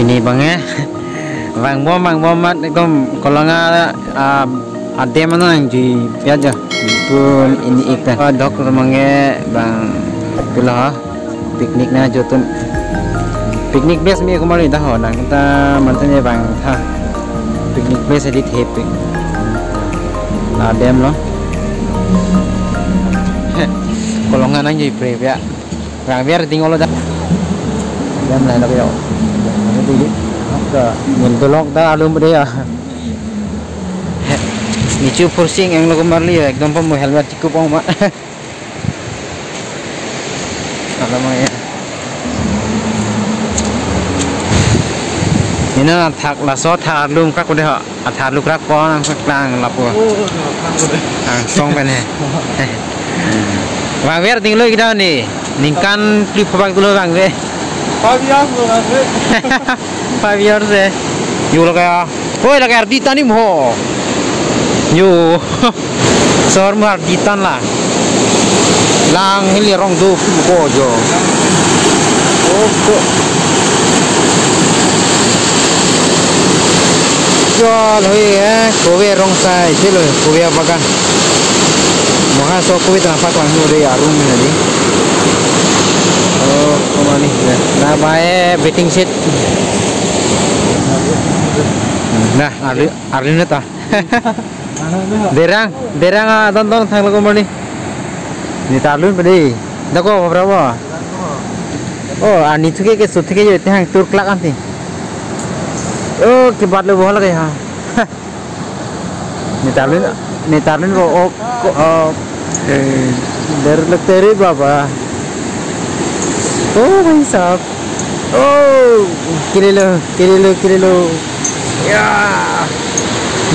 ini bang bom mat kom kalau nggak ada mana yang di aja pun ini ikan dok bangnya bang itulah pikniknya jotun piknik best mi kemarin dah orang kita mantannya bang piknik best edit happy ada loh kalau nggak nanya pre ya bang biar tinggal lo dah jam lain lagi yo jadi ke mentolok dah alum dia nicu forcing yang lo kemarin ya ekdom pun helmet cukup om mak alamak ya ini thak laso thak lum krak udah thak lu krak pon krak lang lapu song pen he bang biar tinggal kita nih ningkan klip bang dulu bang deh 5 years bang 5 years deh yuk lo kayak woi lo kayak arditan nih mo yuk sor mu arditan lah lang ini rong tu kojo oh jual hoi kowe rong sai silo kowe apa kan maka so kowe tanpa klang muri arum ini oh kemana nih nah bae betting sheet nah ari neta derang tonton thang lo kemana nih ini talun beri dako berapa oh ani tuh ke suthi ke itu hang tur kelak nanti oh kebat lo bola kayak ini talun kok dari lekteri berapa oh my sab oh kilo ya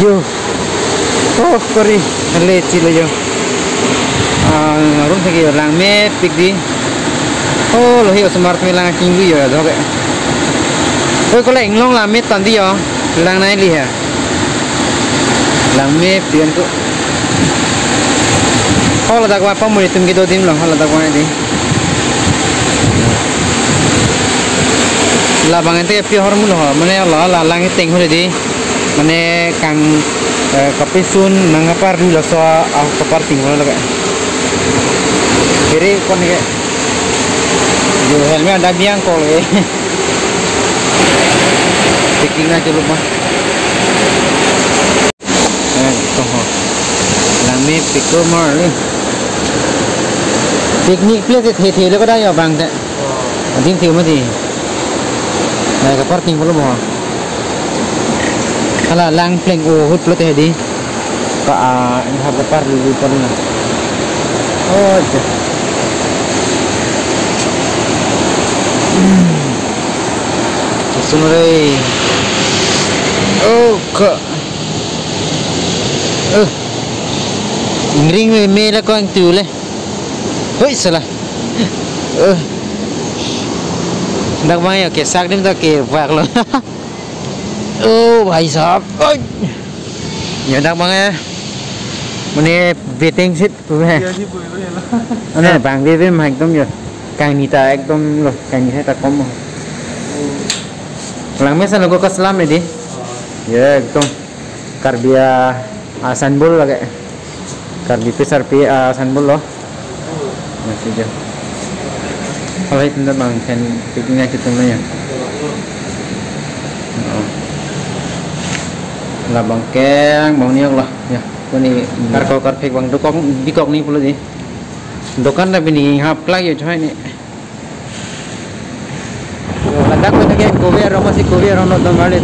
yo oh kori leci lo yo rumah lagi orang me pik di oh lo hiyo smart me lang tinggi yo dok oh kalau inglong lah me tandi yo lang naik liha lang me pion tu kalau tak apa mau ditum gitu tim loh kalau tak apa ini lah bang itu pion hormon loh mana lah lang itu tinggal di mana kang kapisun nangapar dulu soal kapar tinggal loh kiri kon ke jo helmet ada biang kol ke picking aja lupa toh lami pick mar ni piknik place the lo ko da yo bang te adin tiu mati na ka parking polo mo ala lang pleng o hut lo te di ka in ha par lu polo na oh sunray oh ke ingring me la ko ang tule hoi salah dak mai ke sak dim ta ke vak lo oh bhai sahab oi ya dak mai mane betting sit puhe ana bang ve mai tom yo kang ni ta ekdom lo kang ni ta kom lang me san lo ko salam ni di ya ekdom karbia sanbul lagi karbi pesar pi sanbul lo masih je kalau itu bang kan pikirnya kita punya là bằng cái món niêu là nha con này cắt cắt phê bằng đốt đi cọc ní pula gì đốt cắt là bên này hấp lại rồi cho hay nè là đắt cái cô về rồi mà si cô về rồi nó tao nói lên